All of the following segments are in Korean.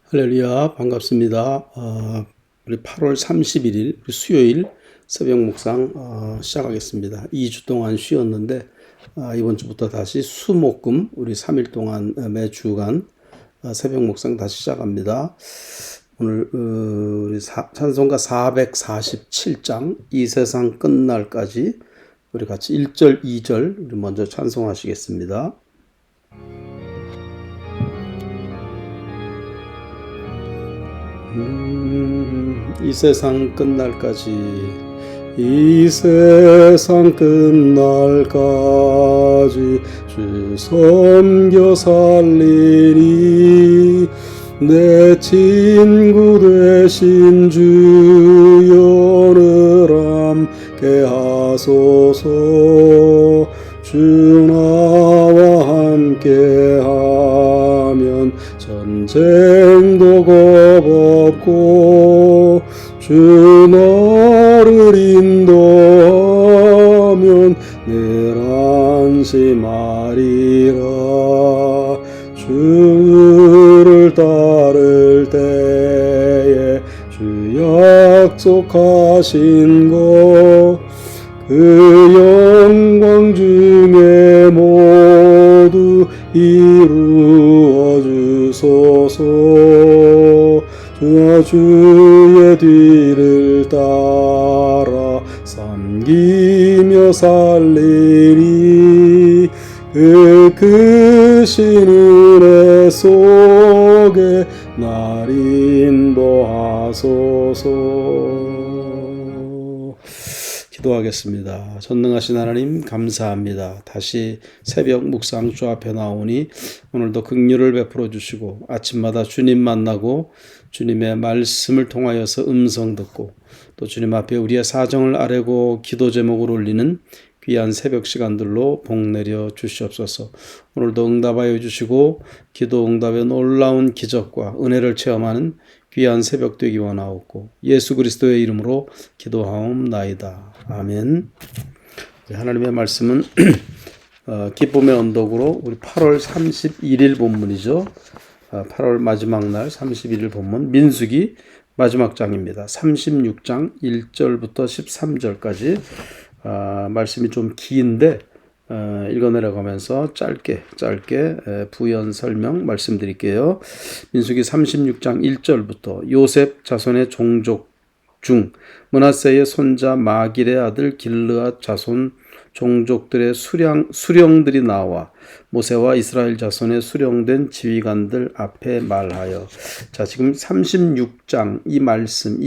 할렐루야, 반갑습니다. 우리 8월 31일 수요일 새벽 묵상 시작하겠습니다. 2주 동안 쉬었는데 이번 주부터 다시 수목금 우리 3일 동안 매주간 새벽 묵상 다시 시작합니다. 오늘 우리 찬송가 447장 이 세상 끝날까지 우리 같이 1절 2절 우리 먼저 찬송하시겠습니다. 이 세상 끝날까지 이 세상 끝날까지 주 섬겨 살리니 내 친구 되신 주여를 함께 하소서. 주 나와 함께 하면 전쟁도 겁없고 주 너를 인도하면 늘 안심하리라. 주를 따를 때에 주 약속하신 것 그 영광 중에 모두 이루어 주소서. 주의 뒤를 따라 섬기며 살리리. 그 크신 은혜 속에 날 인도하소서. 기도하겠습니다. 전능하신 하나님 감사합니다. 다시 새벽 묵상 주 앞에 나오니 오늘도 긍휼을 베풀어 주시고 아침마다 주님 만나고 주님의 말씀을 통하여서 음성 듣고 또 주님 앞에 우리의 사정을 아뢰고 기도 제목을 올리는 귀한 새벽 시간들로 복 내려 주시옵소서. 오늘도 응답하여 주시고 기도 응답의 놀라운 기적과 은혜를 체험하는 귀한 새벽 되기 원하옵고 예수 그리스도의 이름으로 기도하옵나이다. 아멘. 하나님의 말씀은 기쁨의 언덕으로 우리 8월 31일 본문이죠. 8월 마지막 날 31일 본문 민수기 마지막 장입니다. 36장 1절부터 13절까지 말씀이 좀 긴데 읽어내려가면서 짧게 부연 설명 말씀드릴게요. 민수기 36장 1절부터 요셉 자손의 종족 중 므낫세의 손자 마길의 아들 길르앗 자손 종족들의 수령들이 나와 모세와 이스라엘 자손의 수령된 지휘관들 앞에 말하여. 자, 지금 36장 이 말씀이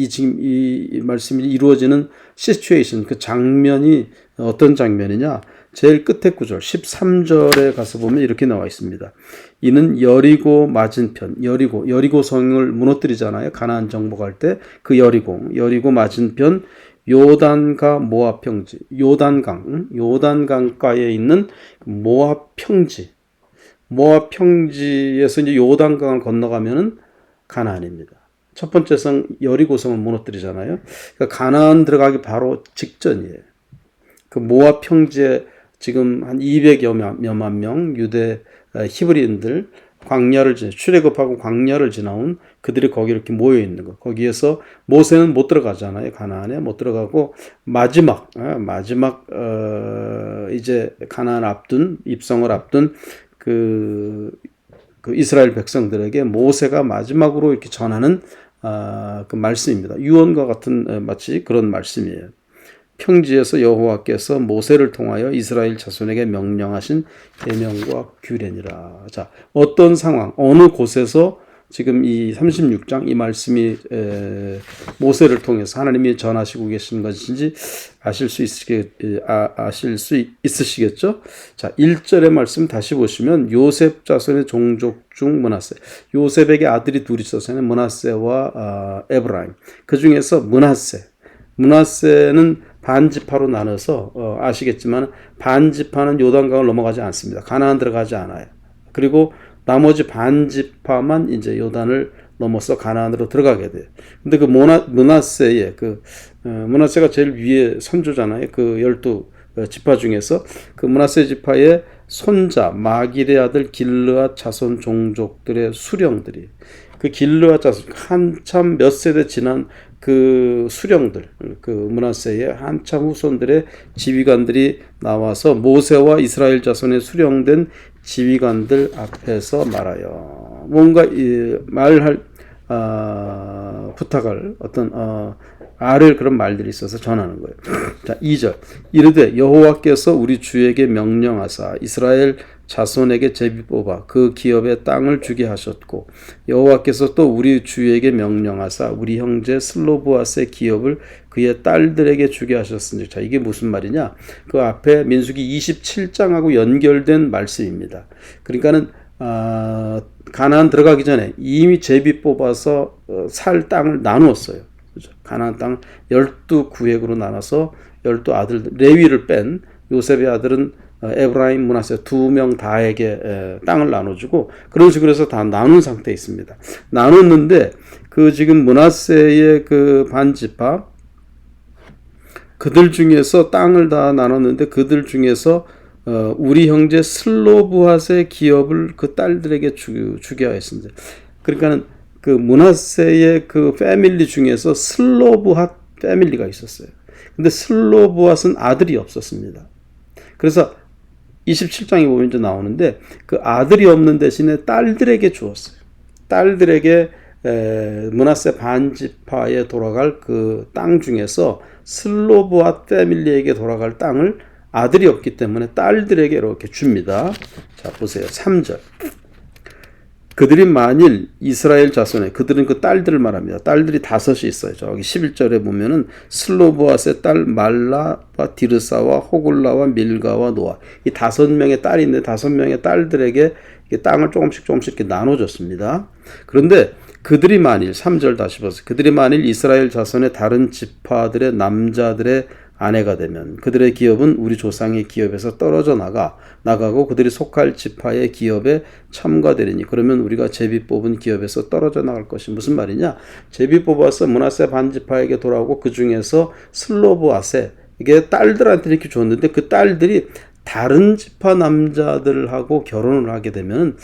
이루어지는 시츄에이션, 그 장면이 어떤 장면이냐? 제일 끝에 구절 13절에 가서 보면 이렇게 나와 있습니다. 이는 여리고 맞은편, 여리고 성을 무너뜨리잖아요. 가나안 정복할 때 그 여리고 맞은편 요단과 모압 평지, 요단강가에 있는 모압 평지에서 이제 요단강을 건너가면은 가나안입니다. 첫 번째 성 여리고성을 무너뜨리잖아요. 그러니까 가나안 들어가기 바로 직전이에요. 그 모압 평지에 지금 한 200여만 명 유대 히브리인들 출애굽하고 광야를 지나온 그들이 거기 이렇게 모여 있는 거. 거기에서 모세는 못 들어가잖아요. 가나안에 못 들어가고 마지막 이제 가나안 입성을 앞둔 그 이스라엘 백성들에게 모세가 마지막으로 이렇게 전하는 그 말씀입니다. 유언과 같은 마치 그런 말씀이에요. 평지에서 여호와께서 모세를 통하여 이스라엘 자손에게 명령하신 계명과 규례니라. 자, 어떤 상황, 어느 곳에서 지금 이 36장 이 말씀이 모세를 통해서 하나님이 전하시고 계신 것인지 아실 수 있으시겠죠? 자, 1절의 말씀 다시 보시면 요셉 자손의 종족 중 므낫세. 요셉에게 아들이 둘이 있었어요. 므낫세와 에브라임. 그 중에서 므낫세는 반지파로 나눠서 아시겠지만 반지파는 요단강을 넘어가지 않습니다. 가나안 들어가지 않아요. 그리고 나머지 반지파만 이제 요단을 넘어서 가나안으로 들어가게 돼요. 근데 그 므낫세의 므낫세가 제일 위에 선조잖아요. 그 12 지파 중에서 그 므낫세 지파의 손자 마길의 아들 길르앗 자손 종족들의 수령들이, 그 길르앗 자손 한참 몇 세대 지난 그 수령들, 그 므낫세의 한참 후손들의 지휘관들이 나와서 모세와 이스라엘 자손의 수령된 지휘관들 앞에서 말하여 뭔가 말할 부탁할 어떤 아를 그런 말들이 있어서 전하는 거예요. 자, 2절. 이르되 여호와께서 우리 주에게 명령하사 이스라엘 자손에게 제비 뽑아 그 기업의 땅을 주게 하셨고, 여호와께서 또 우리 주에게 명령하사 우리 형제 슬로브앗의 기업을 그의 딸들에게 주게 하셨으니. 자, 이게 무슨 말이냐? 그 앞에 민수기 27장하고 연결된 말씀입니다. 그러니까는 가나안 들어가기 전에 이미 제비 뽑아서 살 땅을 나누었어요. 그렇죠? 가나안 땅 12구획으로 나눠서 12아들 레위를 뺀 요셉의 아들은 에브라임, 므낫세 두 명 다에게 땅을 나눠주고, 그런 식으로 해서 다 나눈 상태에 있습니다. 나눴는데 그 지금 므낫세의 그 반지파, 그들 중에서 땅을 다 나눴는데 그들 중에서 우리 형제 슬로브앗의 기업을 그 딸들에게 주게 하였습니다. 그러니까는 그 므낫세의 그 패밀리 중에서 슬로브앗 패밀리가 있었어요. 근데 슬로브앗은 아들이 없었습니다. 그래서 27장에 보면 이제 나오는데 그 아들이 없는 대신에 딸들에게 주었어요. 딸들에게 므낫세 반지파에 돌아갈 그 땅 중에서 슬로브앗 패밀리에게 돌아갈 땅을 아들이 없기 때문에 딸들에게 이렇게 줍니다. 자, 보세요. 3절. 그들이 만일 이스라엘 자손에, 그들은 그 딸들을 말합니다. 딸들이 5이 있어요. 저기 11절에 보면은 슬로브앗의 딸 말라와 디르사와 호글라와 밀가와 노아, 이 5명의 딸이 있는데 5명의 딸들에게 땅을 조금씩 이렇게 나눠줬습니다. 그런데 그들이 만일, 3절 다시 보세요. 그들이 만일 이스라엘 자손의 다른 지파들의 남자들의 아내가 되면 그들의 기업은 우리 조상의 기업에서 떨어져 나가고 그들이 속할 지파의 기업에 참가되리니, 그러면 우리가 제비 뽑은 기업에서 떨어져 나갈 것이. 무슨 말이냐? 제비 뽑아서 므낫세 반지파에게 돌아오고 그 중에서 슬로브앗에 이게 딸들한테 이렇게 줬는데 그 딸들이 다른 지파 남자들하고 결혼을 하게 되면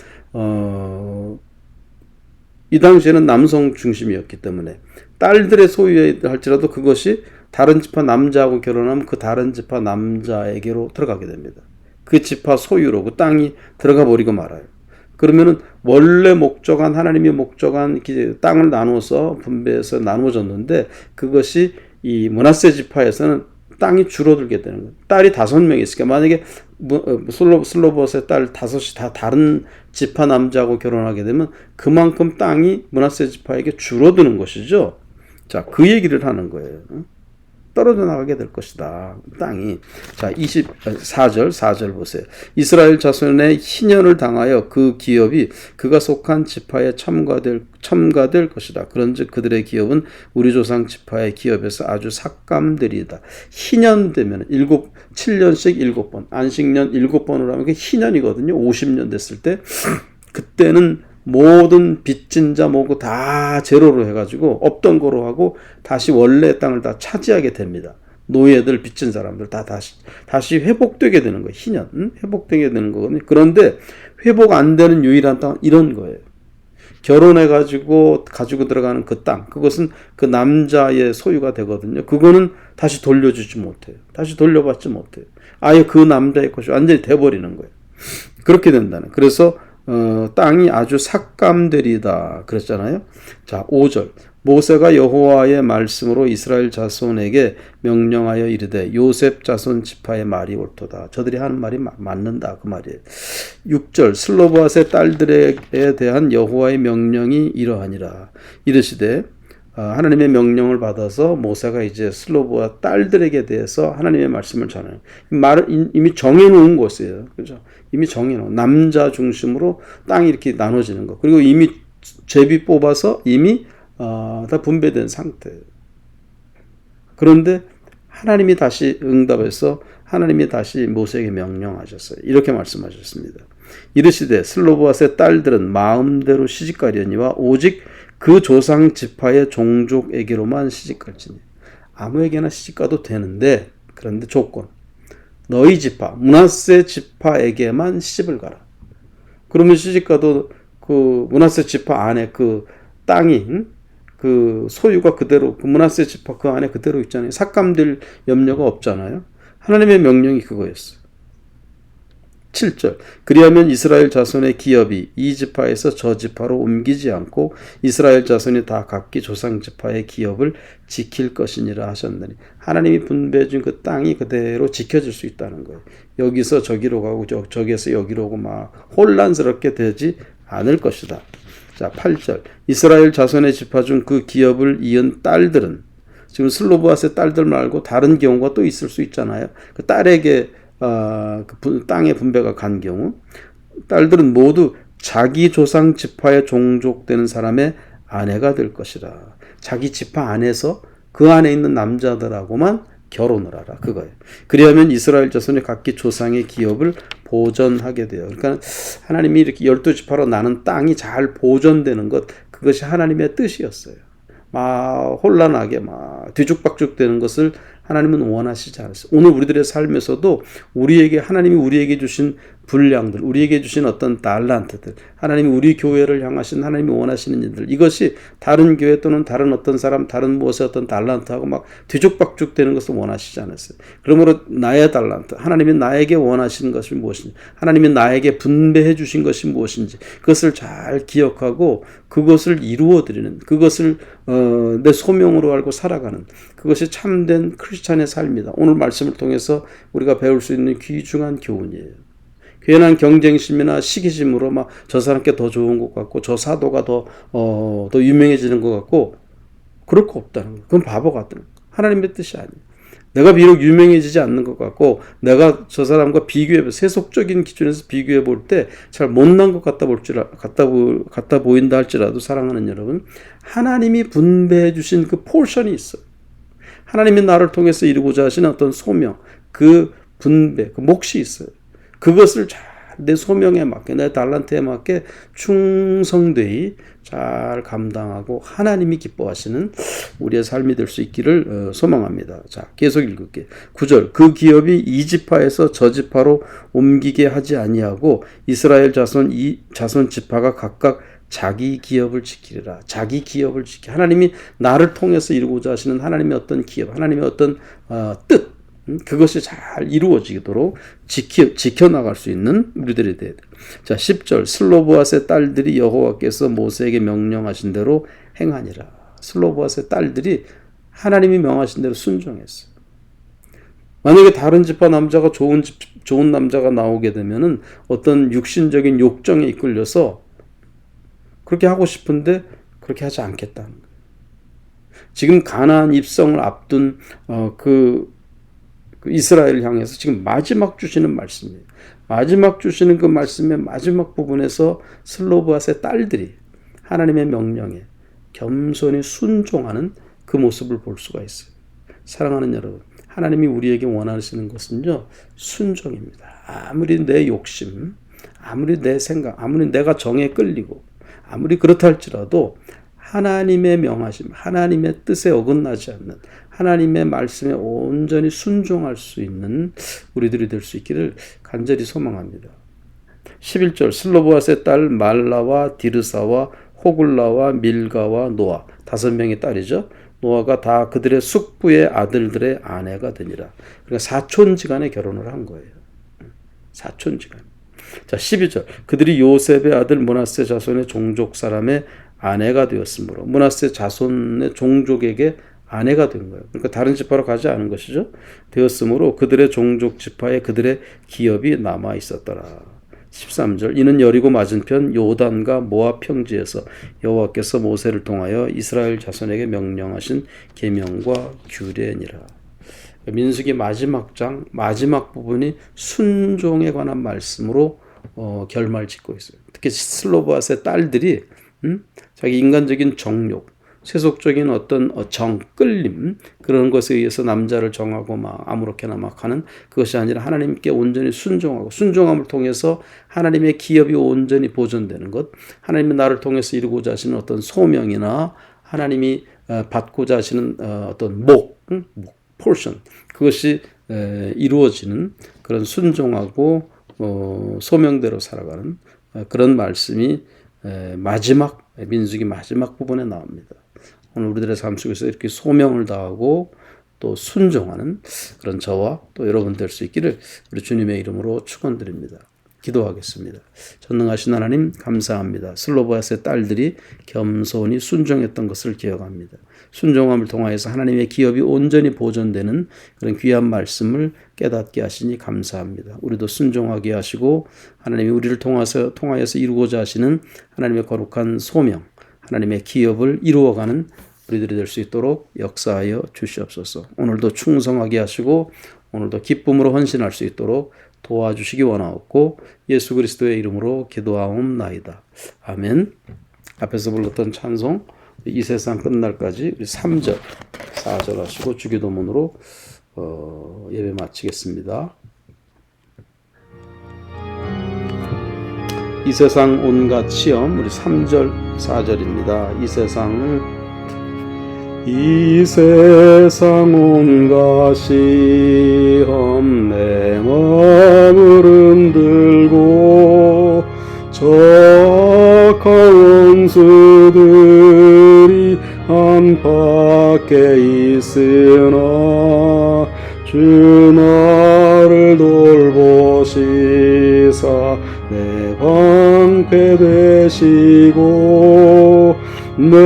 이 당시에는 남성 중심이었기 때문에 딸들의 소유할지라도 그것이 다른 지파 남자하고 결혼하면 그 다른 지파 남자에게로 들어가게 됩니다. 그 지파 소유로 그 땅이 들어가 버리고 말아요. 그러면은 원래 목적한, 하나님이 목적한 땅을 나누어서 분배해서 나누어졌는데 그것이 이 므낫세 지파에서는 땅이 줄어들게 되는 거예요. 딸이 5명이 있으니까 만약에 슬로브앗의 딸 5이 다 다른 지파 남자하고 결혼하게 되면 그만큼 땅이 므낫세 지파에게 줄어드는 것이죠. 자, 그 얘기를 하는 거예요. 떨어져 나가게 될 것이다, 땅이. 자, 4절 보세요. 이스라엘 자손의 희년을 당하여 그 기업이 그가 속한 지파에 첨가될 것이다. 그런즉 그들의 기업은 우리 조상 지파의 기업에서 아주 삭감되리이다. 희년 되면 7년씩 7번, 안식년 7번으로 하면 그게 희년이거든요. 50년 됐을 때 그때는 모든 빚진 자 뭐고 다 제로로 해가지고 없던 거로 하고 다시 원래 땅을 다 차지하게 됩니다. 노예들, 빚진 사람들 다 다시 회복되게 되는 거예요. 희년, 회복되게 되는 거거든요. 그런데 회복 안 되는 유일한 땅은 이런 거예요. 결혼해가지고 가지고 들어가는 그 땅, 그것은 그 남자의 소유가 되거든요. 그거는 다시 돌려주지 못해요. 다시 돌려받지 못해요. 아예 그 남자의 것이 완전히 돼버리는 거예요. 그렇게 된다는. 그래서 땅이 아주 삭감되리다 그랬잖아요. 자, 5절. 모세가 여호와의 말씀으로 이스라엘 자손에게 명령하여 이르되 요셉 자손 지파의 말이 옳도다. 저들이 하는 말이 맞는다, 그 말이에요. 6절. 슬로브앗의 딸들에 대한 여호와의 명령이 이러하니라. 이르시되, 하나님의 명령을 받아서 모세가 이제 슬로브앗 딸들에게 대해서 하나님의 말씀을 전해요. 말은 이미 정해놓은 것이에요. 그죠? 이미 정해놓은, 남자 중심으로 땅이 이렇게 나눠지는 것. 그리고 이미 제비 뽑아서 이미 다 분배된 상태예요. 그런데 하나님이 다시 응답해서 하나님이 다시 모세에게 명령하셨어요. 이렇게 말씀하셨습니다. 이르시되 슬로브앗의 딸들은 마음대로 시집가려니와 오직 그 조상 지파의 종족에게로만 시집갈지니. 아무에게나 시집가도 되는데, 그런데 조건, 너희 지파 므낫세 지파에게만 시집을 가라. 그러면 시집가도 그 므낫세 지파 안에 그 땅이 그 소유가 그대로 그 므낫세 지파 그 안에 그대로 있잖아요. 삭감될 염려가 없잖아요. 하나님의 명령이 그거였어요. 7절 그리하면 이스라엘 자손의 기업이 이 지파에서 저 지파로 옮기지 않고 이스라엘 자손이 다 각기 조상 지파의 기업을 지킬 것이니라 하셨느니 하나님이 분배해 준 그 땅이 그대로 지켜질 수 있다는 거예요. 여기서 저기로 가고 저기에서 여기로 오고 막 혼란스럽게 되지 않을 것이다. 자, 8절 이스라엘 자손의 지파 중 그 기업을 이은 딸들은 지금 슬로브앗의 딸들 말고 다른 경우가 또 있을 수 있잖아요. 그 딸에게 그 땅의 분배가 간 경우 딸들은 모두 자기 조상 지파에 종족되는 사람의 아내가 될 것이라. 자기 지파 안에서 그 안에 있는 남자들하고만 결혼을 하라 그거예요. 그리하면 이스라엘 자손이 각기 조상의 기업을 보존하게 돼요. 그러니까 하나님이 이렇게 12지파로 나눈 땅이 잘 보존되는 것 그것이 하나님의 뜻이었어요. 막 혼란하게 막 뒤죽박죽 되는 것을 하나님은 원하시지 않았어요. 오늘 우리들의 삶에서도 우리에게 하나님이 우리에게 주신 분량들, 우리에게 주신 어떤 달란트들, 하나님이 우리 교회를 향하신 하나님이 원하시는 일들, 이것이 다른 교회 또는 다른 어떤 사람, 다른 무엇의 어떤 달란트하고 막 뒤죽박죽 되는 것을 원하시지 않았어요. 그러므로 나의 달란트, 하나님이 나에게 원하시는 것이 무엇인지, 하나님이 나에게 분배해 주신 것이 무엇인지, 그것을 잘 기억하고 그것을 이루어드리는, 그것을 내 소명으로 알고 살아가는, 그것이 참된 크리스찬의 삶이다. 오늘 말씀을 통해서 우리가 배울 수 있는 귀중한 교훈이에요. 괜한 경쟁심이나 시기심으로 막 저 사람께 더 좋은 것 같고 저 사도가 더 유명해지는 것 같고 그럴 거 없다는 거예요. 그건 바보 같다는 거예요. 하나님의 뜻이 아니에요. 내가 비록 유명해지지 않는 것 같고 내가 저 사람과 비교해 세속적인 기준에서 비교해 볼 때 잘 못난 것 같다 보인다 할지라도 사랑하는 여러분 하나님이 분배해 주신 그 포션이 있어요. 하나님이 나를 통해서 이루고자 하시는 어떤 소명 그 분배 그 몫이 있어요. 그것을 잘 내 소명에 맞게 내 달란트에 맞게 충성되이 잘 감당하고 하나님이 기뻐하시는 우리의 삶이 될 수 있기를 소망합니다. 자, 계속 읽을게요. 9절 그 기업이 이 지파에서 저 지파로 옮기게 하지 아니하고 이스라엘 자손 지파가 각각 자기 기업을 지키리라. 자기 기업을 지키. 하나님이 나를 통해서 이루고자 하시는 하나님의 어떤 기업, 하나님의 어떤 뜻 그것이 잘 이루어지도록 지켜나갈 수 있는 우리들이 돼야 돼. 자, 10절 슬로브앗의 딸들이 여호와께서 모세에게 명령하신 대로 행하니라. 슬로브앗의 딸들이 하나님이 명하신 대로 순종했어요. 만약에 다른 지파 남자가 좋은 남자가 나오게 되면은 어떤 육신적인 욕정에 이끌려서 그렇게 하고 싶은데 그렇게 하지 않겠다는 거예요. 지금 가나안 입성을 앞둔 그 이스라엘을 향해서 지금 마지막 주시는 말씀이에요. 마지막 주시는 그 말씀의 마지막 부분에서 슬로브앗의 딸들이 하나님의 명령에 겸손히 순종하는 그 모습을 볼 수가 있어요. 사랑하는 여러분, 하나님이 우리에게 원하시는 것은요, 순종입니다. 아무리 내 욕심, 아무리 내 생각, 아무리 내가 정에 끌리고, 아무리 그렇다 할지라도 하나님의 명하심, 하나님의 뜻에 어긋나지 않는 하나님의 말씀에 온전히 순종할 수 있는 우리들이 될 수 있기를 간절히 소망합니다. 11절 슬로브앗의 딸 말라와 디르사와 호글라와 밀가와 노아 5명의 딸이죠. 노아가 다 그들의 숙부의 아들들의 아내가 되니라. 그러니까 사촌지간에 결혼을 한 거예요. 사촌지간. 자, 12절 그들이 요셉의 아들 므낫세 자손의 종족 사람의 아내가 되었으므로 므낫세 자손의 종족에게 아내가 된 거예요. 그러니까 다른 지파로 가지 않은 것이죠. 되었으므로 그들의 종족 지파에 그들의 기업이 남아 있었더라. 13절 이는 여리고 맞은편 요단과 모압 평지에서 여호와께서 모세를 통하여 이스라엘 자손에게 명령하신 계명과 규례니라. 민수기 마지막 장 마지막 부분이 순종에 관한 말씀으로 결말짓고 있어요. 특히 슬로브앗의 딸들이 자기 인간적인 정욕, 세속적인 어떤 끌림 그런 것에 의해서 남자를 정하고 막 아무렇게나 막 하는 그것이 아니라 하나님께 온전히 순종하고 순종함을 통해서 하나님의 기업이 온전히 보존되는 것, 하나님이 나를 통해서 이루고자 하시는 어떤 소명이나 하나님이 받고자 하시는 어떤 포션 그것이 이루어지는 그런 순종하고 소명대로 살아가는 그런 말씀이 마지막 민수기 마지막 부분에 나옵니다. 오늘 우리들의 삶 속에서 이렇게 소명을 다하고 또 순종하는 그런 저와 또 여러분 될 수 있기를 우리 주님의 이름으로 축원드립니다. 기도하겠습니다. 전능하신 하나님 감사합니다. 슬로바스의 딸들이 겸손히 순종했던 것을 기억합니다. 순종함을 통하여서 하나님의 기업이 온전히 보존되는 그런 귀한 말씀을 깨닫게 하시니 감사합니다. 우리도 순종하게 하시고 하나님이 우리를 통하여서 이루고자 하시는 하나님의 거룩한 소명, 하나님의 기업을 이루어가는 우리들이 될 수 있도록 역사하여 주시옵소서. 오늘도 충성하게 하시고 오늘도 기쁨으로 헌신할 수 있도록 도와주시기 원하옵고 예수 그리스도의 이름으로 기도하옵나이다. 아멘. 앞에서 불렀던 찬송 이 세상 끝날까지 우리 3절 4절 하시고 주기도문으로 예배 마치겠습니다. 이 세상 온갖 시험 우리 3절 4절입니다. 이 세상 온갖 시험 내 마음을 흔들고 저악한 원수들이 안팎에 있으나 주 나를 돌보시사 내 방패 되시고 내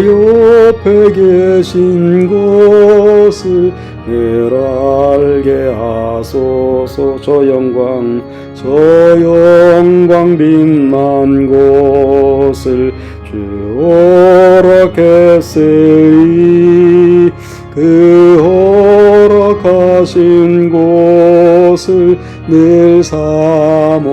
옆에 계신 것을 늘 알게 하소서. 저 영광 빛난 곳을 주 허락했으니 그 허락하신 곳을 늘 사모합니다.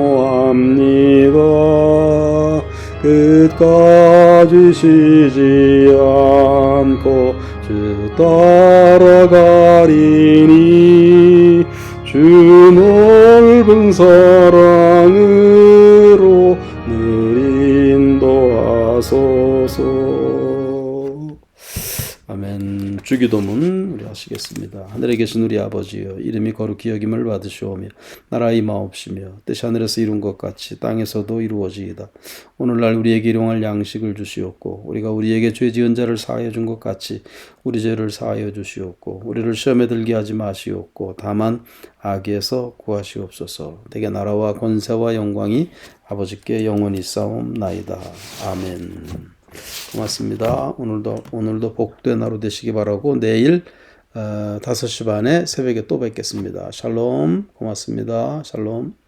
끝까지 쉬지 않고 주 따라가리니 주 넓은 사랑으로 늘 인도하소서. 아멘. 주기도문 우리 하시겠습니다. 하늘에 계신 우리 아버지여, 이름이 거룩히 여김을 받으시오며 나라 임하옵시며 뜻이 하늘에서 이룬 것 같이 땅에서도 이루어지이다. 오늘날 우리에게 일용할 양식을 주시옵고 우리가 우리에게 죄 지은 자를 사하여 준 것 같이 우리 죄를 사하여 주시옵고 우리를 시험에 들게 하지 마시옵고 다만 악에서 구하시옵소서. 내게 나라와 권세와 영광이 아버지께 영원히 싸움나이다. 아멘. 고맙습니다. 오늘도 복된 하루 되시기 바라고 내일 5시 반에 새벽에 또 뵙겠습니다. 샬롬. 고맙습니다. 샬롬.